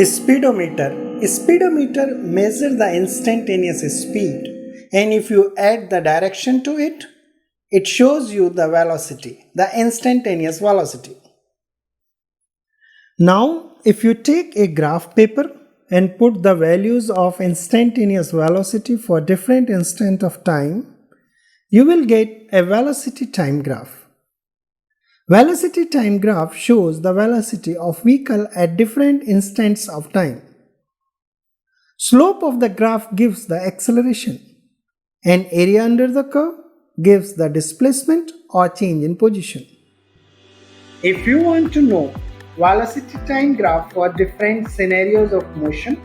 Speedometer. Speedometer measures the instantaneous speed, and if you add the direction to it, it shows you the velocity, the instantaneous velocity. Now, if you take a graph paper and put the values of instantaneous velocity for different instant of time, you will get a velocity time graph. Velocity time graph shows the velocity of vehicle at different instants of time. Slope of the graph gives the acceleration, and area under the curve gives the displacement or change in position. If you want to know velocity time graph for different scenarios of motion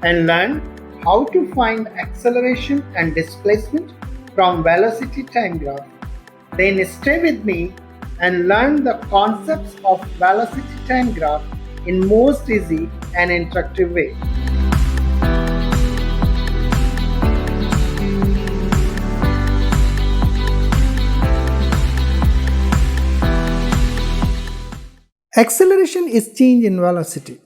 and learn how to find acceleration and displacement from velocity time graph, then stay with me and learn the concepts of velocity time graph in most easy and interactive way. Acceleration is change in velocity.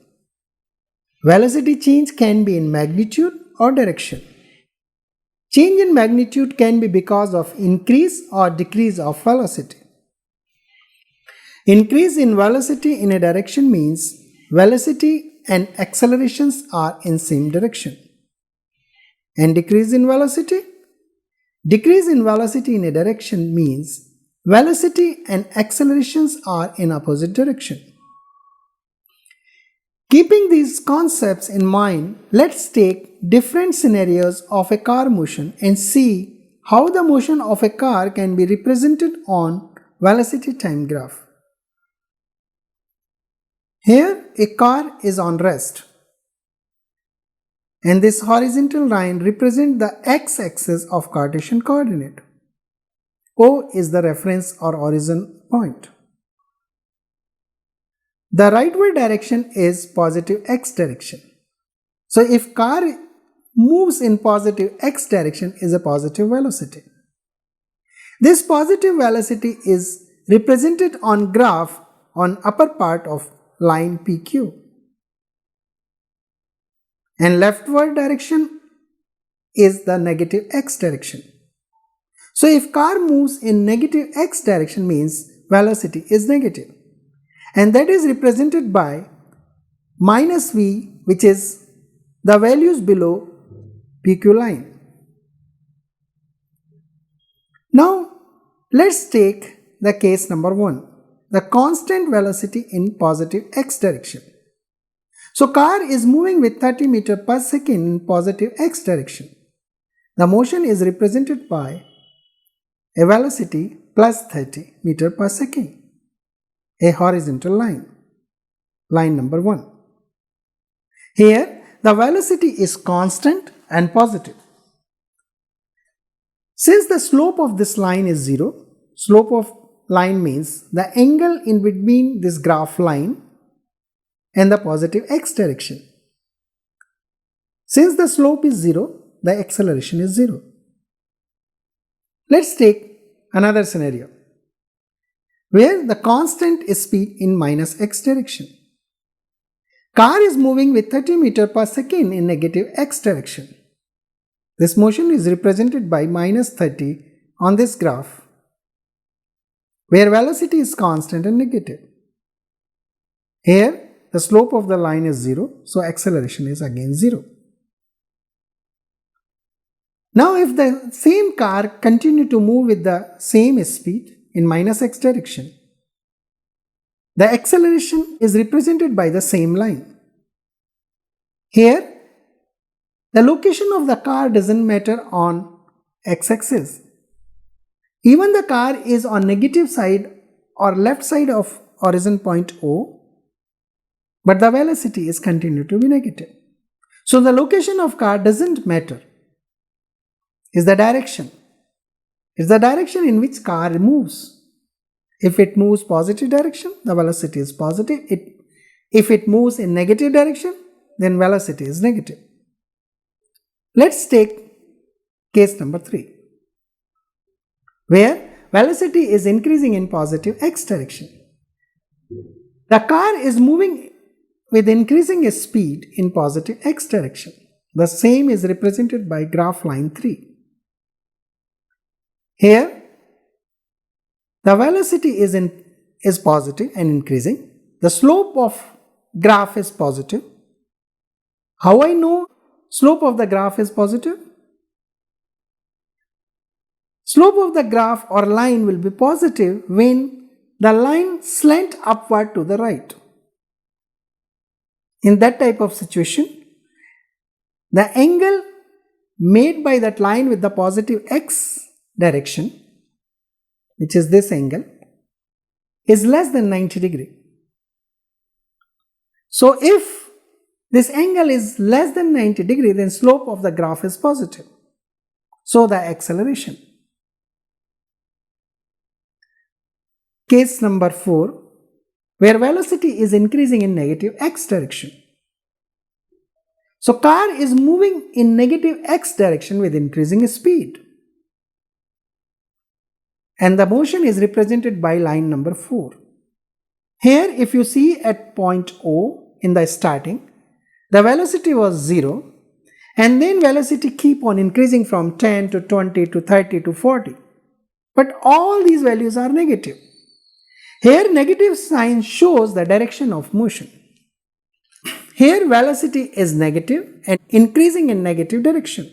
Velocity change can be in magnitude or direction. Change in magnitude can be because of increase or decrease of velocity. Increase in velocity in a direction means velocity and accelerations are in same direction. And decrease in velocity? Decrease in velocity in a direction means velocity and accelerations are in opposite direction. Keeping these concepts in mind, let's take different scenarios of a car motion and see how the motion of a car can be represented on velocity time graph. Here a car is on rest, and this horizontal line represents the x-axis of Cartesian coordinate. O is the reference or origin point. The rightward direction is positive x direction. So if car moves in positive x direction is a positive velocity. This positive velocity is represented on graph on upper part of line PQ. And leftward direction is the negative x direction. So if car moves in negative x direction means velocity is negative, and that is represented by minus v, which is the values below PQ line. Now let's take the case number 1, the constant velocity in positive x direction. So car is moving with 30 meters per second in positive x direction. The motion is represented by a velocity plus 30 meters per second, a horizontal line, line number 1. Here the velocity is constant and positive. Since the slope of this line is 0, slope of line means the angle in between this graph line and the positive x direction. Since the slope is 0, the acceleration is 0. Let's take another scenario where the constant is speed in minus x direction. Car is moving with 30 meters per second in negative x direction. This motion is represented by minus 30 on this graph, where velocity is constant and negative. Here the slope of the line is 0, so acceleration is again 0. Now if the same car continue to move with the same speed in minus x direction, the acceleration is represented by the same line. Here the location of the car doesn't matter on x-axis. Even the car is on negative side or left side of origin point O, but the velocity is continued to be negative. So the location of car doesn't matter. Is the direction. It's the direction in which car moves. If it moves positive direction, the velocity is positive. If it moves in negative direction, then velocity is negative. Let's take case number 3, where velocity is increasing in positive x direction. The car is moving with increasing speed in positive x direction. The same is represented by graph line 3. Here, the velocity is positive and increasing. The slope of graph is positive. How I know slope of the graph is positive? Slope of the graph or line will be positive when the line slant upward to the right. In that type of situation, the angle made by that line with the positive x direction, which is this angle, is less than 90 degree. So if this angle is less than 90 degree, then slope of the graph is positive. So the acceleration. Case number 4, where velocity is increasing in negative x direction. So car is moving in negative x direction with increasing speed. And the motion is represented by line number 4. Here, if you see at point O in the starting, the velocity was 0, and then velocity keep on increasing from 10 to 20 to 30 to 40. But all these values are negative. Here, negative sign shows the direction of motion. Here, velocity is negative and increasing in negative direction.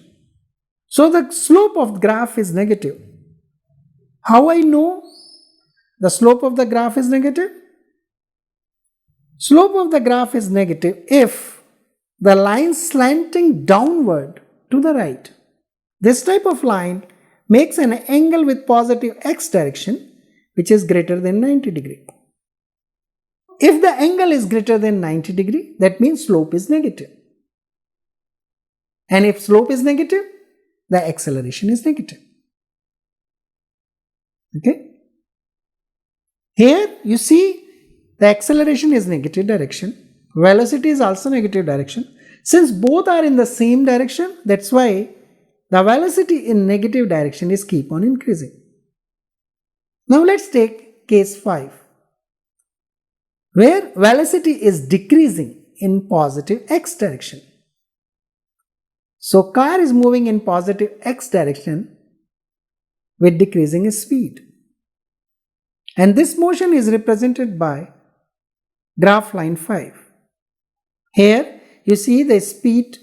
So the slope of the graph is negative. How I know the slope of the graph is negative? Slope of the graph is negative if the line slanting downward to the right. This type of line makes an angle with positive x direction, which is greater than 90 degree. If the angle is greater than 90 degree, that means slope is negative. And if slope is negative, the acceleration is negative. Okay? Here you see the acceleration is negative direction, velocity is also negative direction. Since both are in the same direction, that's why the velocity in negative direction is keep on increasing. Now let's take case 5, where velocity is decreasing in positive x direction. So car is moving in positive x direction with decreasing speed. And this motion is represented by graph line 5. Here you see the speed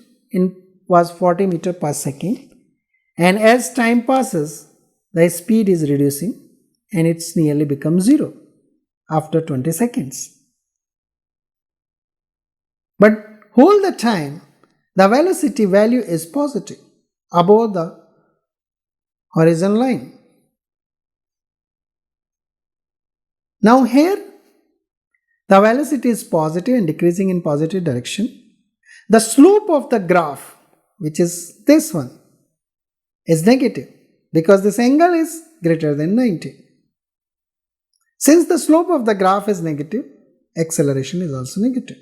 was 40 meters per second, and as time passes, the speed is reducing and it's nearly becomes 0 after 20 seconds. But whole the time, the velocity value is positive above the horizon line. Now here, the velocity is positive and decreasing in positive direction. The slope of the graph, which is this one, is negative because this angle is greater than 90. Since the slope of the graph is negative, acceleration is also negative.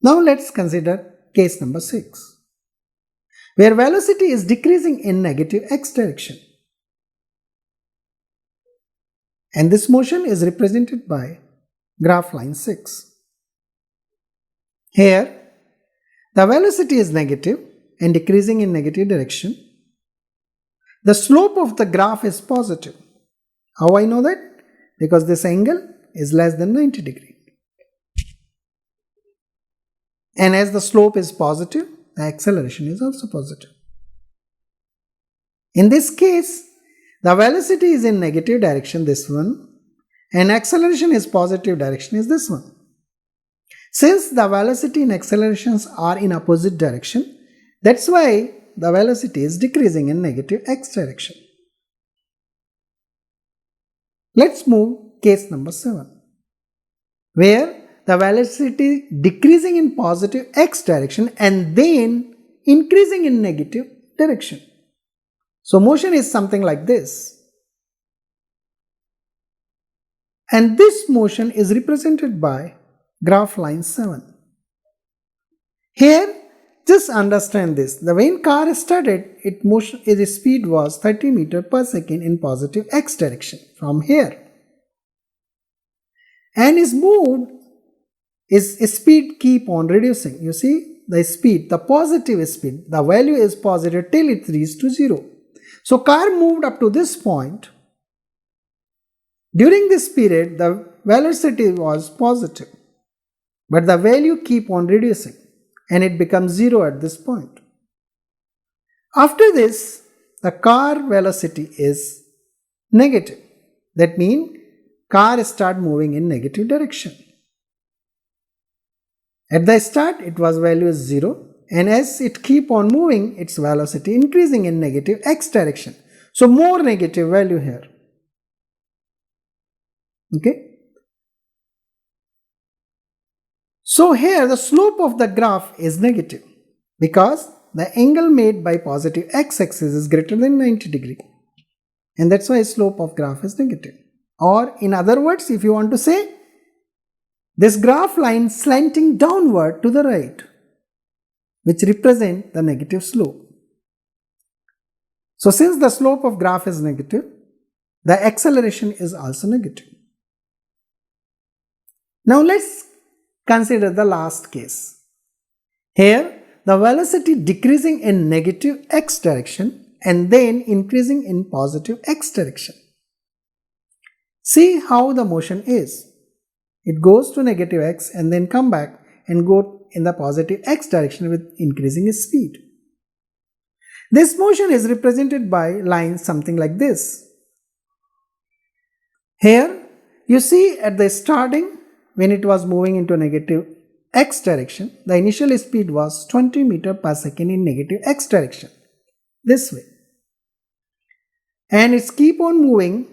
Now let's consider case number 6, where velocity is decreasing in negative x direction. And this motion is represented by graph line 6. Here, the velocity is negative and decreasing in negative direction. The slope of the graph is positive. How I know that? Because this angle is less than 90 degree. And as the slope is positive, the acceleration is also positive. In this case, the velocity is in negative direction, this one, and acceleration is positive direction, is this one. Since the velocity and accelerations are in opposite direction, that's why the velocity is decreasing in negative x direction. Let's move case number 7, where the velocity decreasing in positive x direction and then increasing in negative direction. So motion is something like this. And this motion is represented by graph line 7. Here, just understand this. When car started, its speed was 30 meters per second in positive x direction from here. and is moved, is speed keep on reducing. You see the speed, the positive speed, the value is positive till it reaches to 0. So car moved up to this point. During this period, the velocity was positive, but the value keep on reducing and it becomes 0 at this point. After this, the car velocity is negative. That means car start moving in negative direction. At the start, it was value is 0, and as it keep on moving, its velocity increasing in negative x direction. So more negative value here. Okay. So here the slope of the graph is negative because the angle made by positive x-axis is greater than 90 degree, and that's why slope of graph is negative. Or in other words, if you want to say, this graph line slanting downward to the right, which represent the negative slope. So since the slope of graph is negative, the acceleration is also negative. Now let's consider the last case. Here the velocity decreasing in negative x direction and then increasing in positive x direction. See how the motion is. It goes to negative x and then come back and go in the positive x direction with increasing speed. This motion is represented by lines something like this. Here you see at the starting, when it was moving into negative x direction, the initial speed was 20 meters per second in negative x direction, this way. And it's keep on moving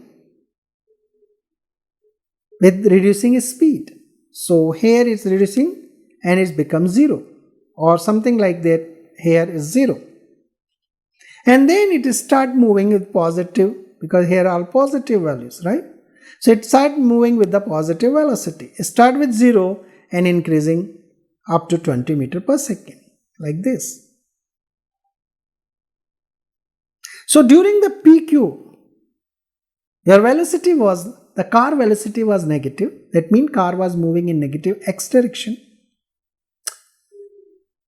with reducing speed. So here it's reducing and it becomes 0, or something like that. Here is 0. And then it start moving with positive, because here are positive values, right? So it start moving with the positive velocity. It start with 0 and increasing up to 20 meters per second, like this. So during the PQ, the car velocity was negative. That means car was moving in negative x direction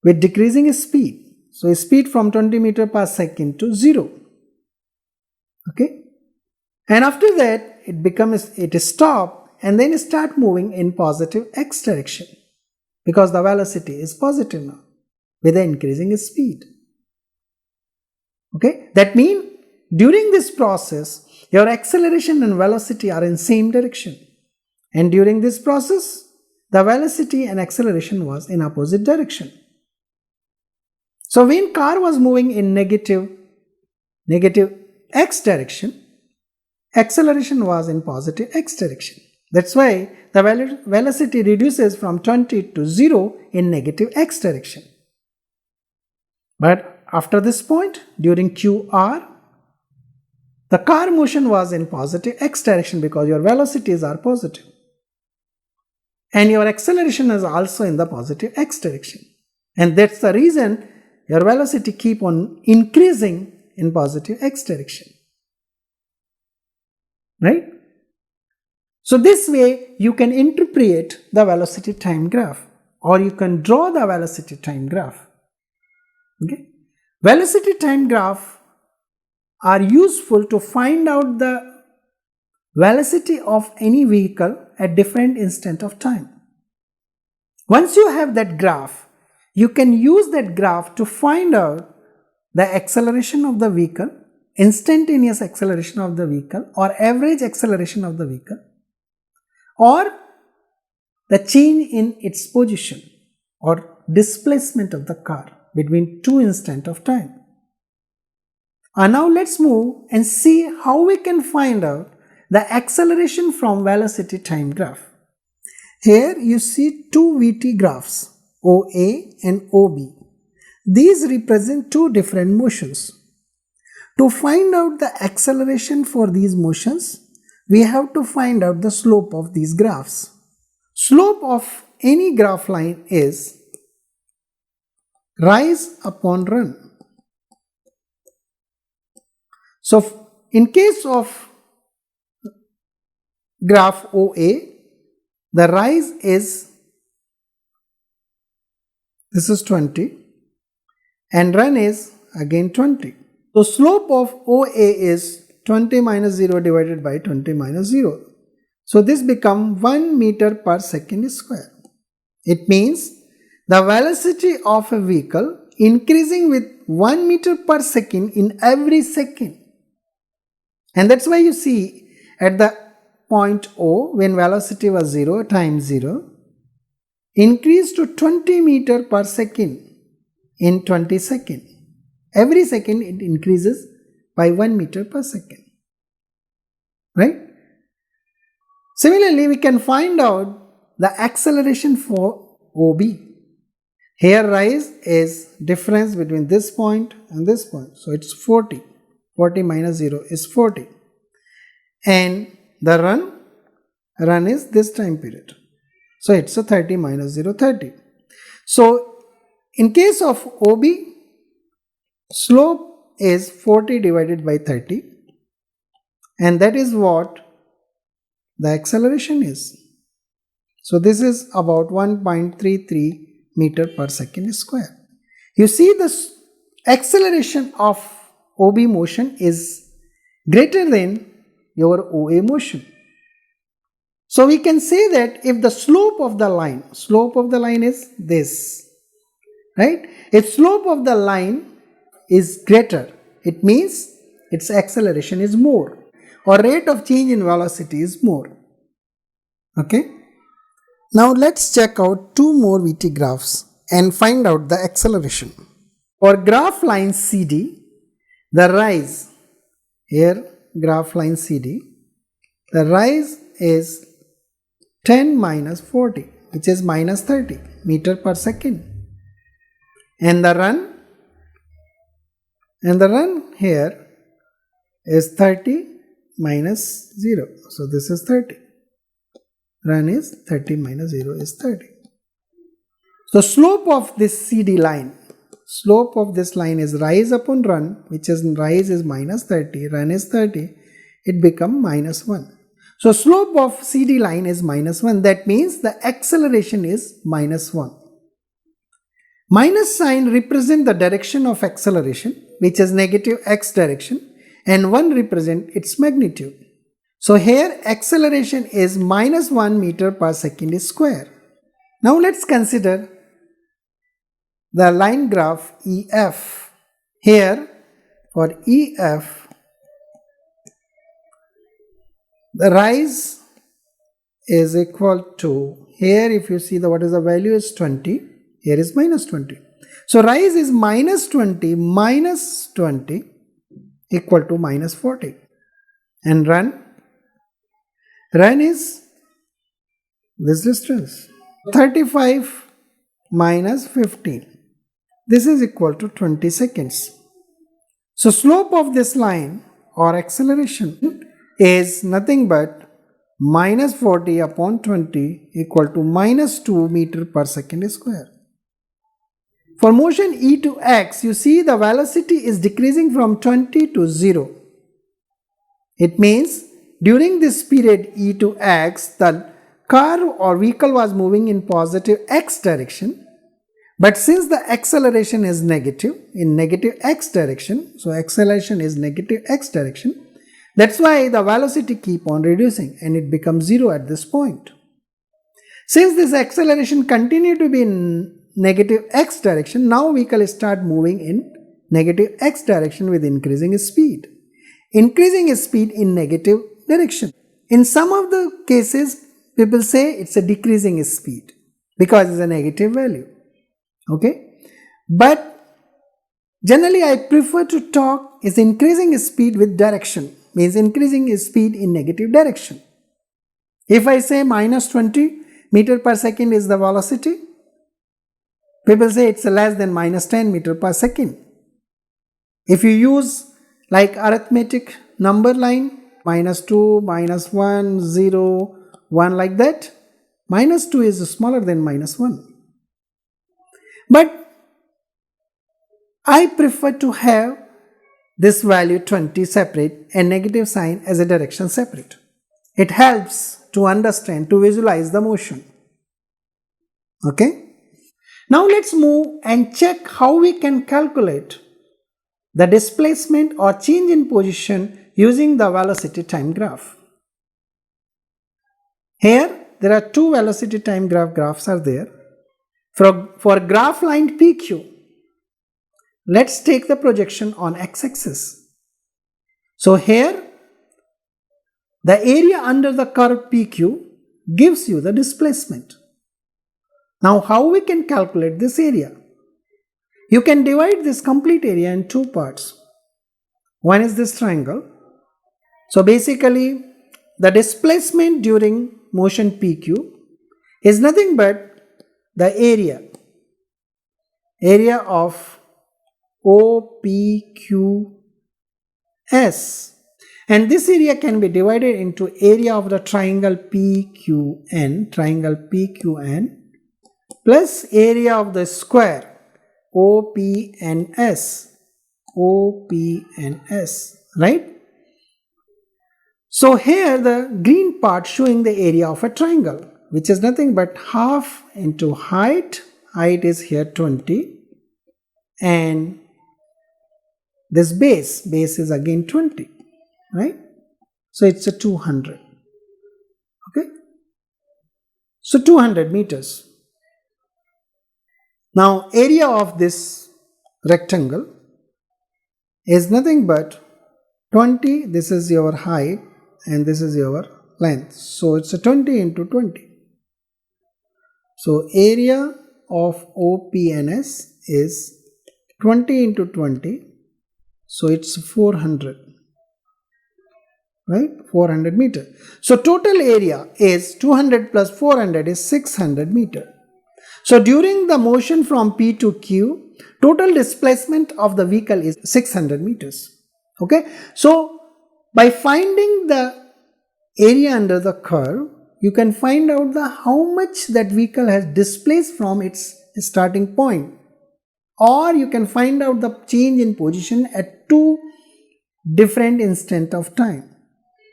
with decreasing speed. So speed from 20 meters per second to 0. Okay. And after that, it stop and then start moving in positive x direction, because the velocity is positive now with the increasing speed. Okay. That means during this process, your acceleration and velocity are in same direction, and during this process the velocity and acceleration was in opposite direction. So when car was moving in negative x direction, acceleration was in positive x direction. That's why the velocity reduces from 20 to 0 in negative x direction. But after this point, during QR, the car motion was in positive x direction because your velocities are positive. And your acceleration is also in the positive x direction. And that's the reason your velocity keep on increasing in positive x direction. Right? So this way you can interpret the velocity time graph, or you can draw the velocity time graph. Okay? Velocity time graph are useful to find out the velocity of any vehicle at different instant of time. Once you have that graph, you can use that graph to find out the acceleration of the vehicle, instantaneous acceleration of the vehicle, or average acceleration of the vehicle, or the change in its position or displacement of the car between two instants of time. And now let's move and see how we can find out the acceleration from velocity time graph. Here you see two VT graphs, OA and OB. These represent two different motions. To find out the acceleration for these motions, we have to find out the slope of these graphs. Slope of any graph line is rise upon run. So in case of graph OA, the rise is, this is 20, and run is again 20. So slope of OA is 20 minus 0 divided by 20 minus 0. So this becomes 1 meter per second square. It means the velocity of a vehicle increasing with 1 meter per second in every second. And that's why you see at the point O, when velocity was 0 times 0, increased to 20 meter per second in 20 seconds. Every second it increases by 1 meter per second. Right? Similarly, we can find out the acceleration for OB. Here rise is difference between this point and this point. So it's 40. 40 minus 0 is 40. And the run is this time period. So it's a 30 minus 0, 30. So in case of OB, slope is 40 divided by 30. And that is what the acceleration is. So this is about 1.33 meter per second square. You see the acceleration of OB motion is greater than your OA motion. So we can say that if the slope of the line is this, right? If slope of the line is greater, it means its acceleration is more, or rate of change in velocity is more. Okay? Now let's check out two more VT graphs and find out the acceleration. For graph line CD, the rise, here graph line CD, the rise is 10 minus 40, which is minus 30 meter per second. And the run here is 30 minus 0. So this is 30. Run is 30 minus 0 is 30. So slope of this CD line, slope of this line is rise upon run, which is rise is minus 30, run is 30, it becomes minus 1. So slope of CD line is minus 1, that means the acceleration is minus 1. Minus sign represent the direction of acceleration, which is negative x direction, and 1 represent its magnitude. So here acceleration is minus 1 meter per second square. Now let's consider the line graph EF. Here for EF, the rise is equal to, here if you see what is the value is 20, here is minus 20. So rise is minus 20 equal to minus 40. And run is this distance, 35 minus 15. This is equal to 20 seconds. So slope of this line or acceleration is nothing but minus 40 upon 20 equal to minus 2 meter per second square. For motion e to x, you see the velocity is decreasing from 20 to 0. It means during this period e to x, the car or vehicle was moving in positive x direction. But since the acceleration is negative, in negative x direction, so acceleration is negative x direction, that's why the velocity keep on reducing and it becomes 0 at this point. Since this acceleration continue to be in negative x direction, now vehicle start moving in negative x direction with increasing speed. Increasing speed in negative direction. In some of the cases, people say it's a decreasing speed because it's a negative value. Okay? But generally I prefer to talk is increasing speed with direction, means increasing speed in negative direction. If I say minus 20 meter per second is the velocity, people say it's less than minus 10 meter per second. If you use like arithmetic number line, minus 2, minus 1, 0, 1 like that, minus 2 is smaller than minus 1. But I prefer to have this value 20 separate and negative sign as a direction separate. It helps to understand, to visualize the motion. Okay. Now let's move and check how we can calculate the displacement or change in position using the velocity time graph. Here there are two velocity time graphs are there. For graph line PQ, let's take the projection on x-axis. So here the area under the curve PQ gives you the displacement. Now how we can calculate this area? You can divide this complete area in two parts. One is this triangle. So basically the displacement during motion PQ is nothing but the area of OPQS, and this area can be divided into area of the triangle PQN plus area of the square OPNS, right? So here the green part showing the area of a triangle, which is nothing but half into height is here 20, and this base is again 20, right? So it's a 200, okay? So 200 meters. Now area of this rectangle is nothing but 20, this is your height and this is your length. So it's a 20 into 20. So area of OPNS is 20 into 20. So it's 400, right? 400 meter. So total area is 200 plus 400 is 600 meter. So during the motion from P to Q, total displacement of the vehicle is 600 meters. Okay. So by finding the area under the curve, you can find out how much that vehicle has displaced from its starting point, or you can find out the change in position at two different instants of time,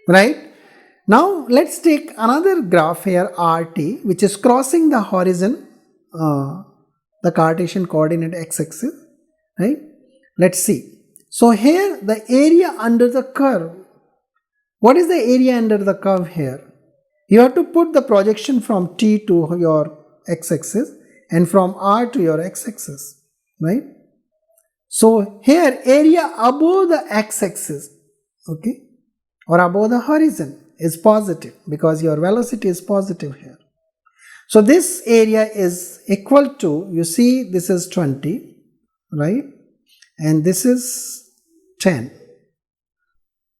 right? Now let's take another graph here, RT, which is crossing the horizon, the Cartesian coordinate x-axis, right? Let's see. So here the area under the curve. What is the area under the curve here? You have to put the projection from T to your x-axis and from R to your x-axis, right? So here area above the x-axis, okay, or above the horizon is positive because your velocity is positive here. So this area is equal to, you see this is 20, right, and this is 10.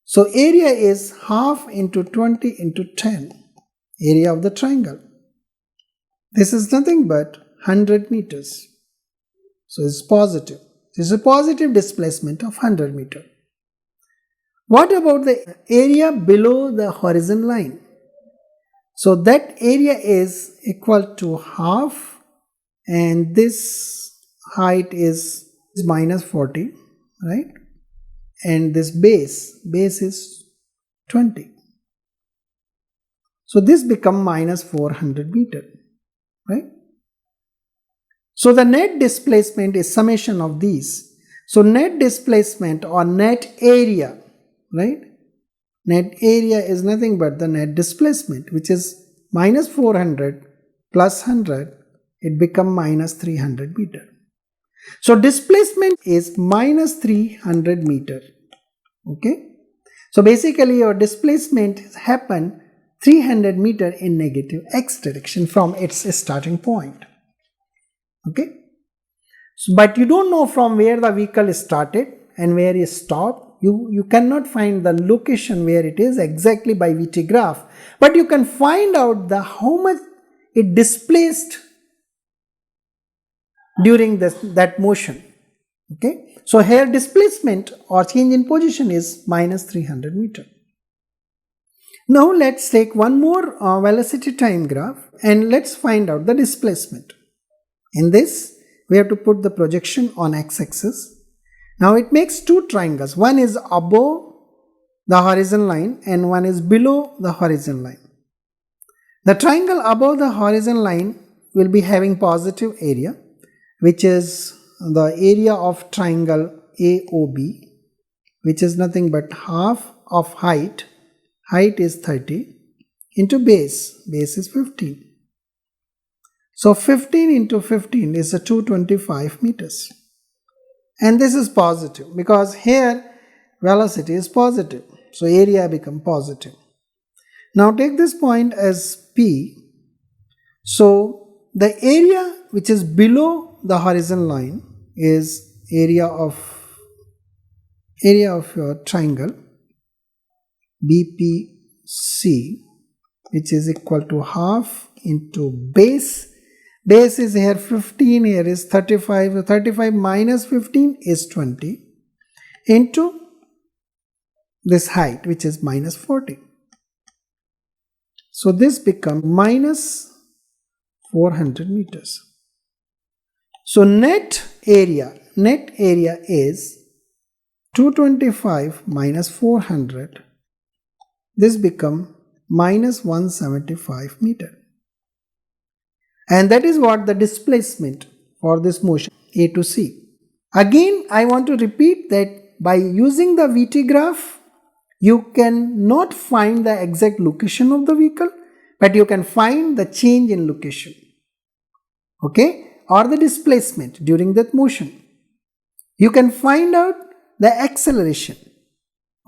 So area is half into 20 into 10, area of the triangle. This is nothing but 100 meters. So it's positive. This is a positive displacement of 100 meters. What about the area below the horizon line? So that area is equal to half, and this height is minus 40, right? And this base is 20. So this become minus 400 meter, right? So the net displacement is summation of these. So net displacement or net area, right? Net area is nothing but the net displacement, which is minus 400 plus 100, it become minus 300 meter. So displacement is minus 300 meter. Okay. So basically your displacement happen 300 meter in negative x direction from its starting point. Okay. So, but you don't know from where the vehicle started and where it stopped. You cannot find the location where it is exactly by VT graph, but you can find out how much it displaced during that motion. Okay. So here displacement or change in position is minus 300 meter. Now let's take one more velocity time graph and let's find out the displacement. In this we have to put the projection on x-axis. Now it makes two triangles. One is above the horizon line and one is below the horizon line. The triangle above the horizon line will be having positive area, which is the area of triangle AOB, which is nothing but half of height is 30, into base is 15. So 15 into 15 is a 225 meters. And this is positive because here velocity is positive. So area become positive. Now take this point as P. So the area which is below the horizon line is area of your triangle BPC, which is equal to half into base. Base is here 15, here is 35. So 35 minus 15 is 20 into this height, which is minus 40. So this becomes minus 400 meters. So net area is 225 minus 400. This becomes minus 175 meter. And that is what the displacement for this motion A to C. Again, I want to repeat that by using the VT graph, you can not find the exact location of the vehicle, but you can find the change in location, okay, or the displacement during that motion. You can find out the acceleration,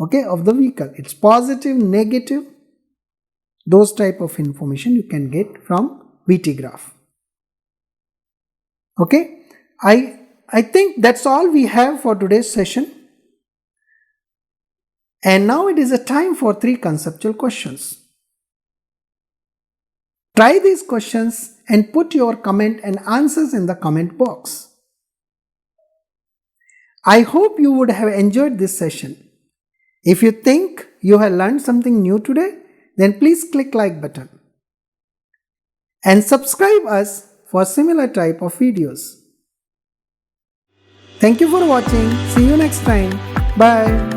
okay, of the vehicle. It's positive, negative, those type of information you can get from VT graph. Okay, I think that's all we have for today's session. And now it is a time for 3 conceptual questions. Try these questions and put your comment and answers in the comment box. I hope you would have enjoyed this session. If you think you have learned something new today, then please click like button and subscribe us for similar type of videos. Thank you for watching. See you next time. Bye.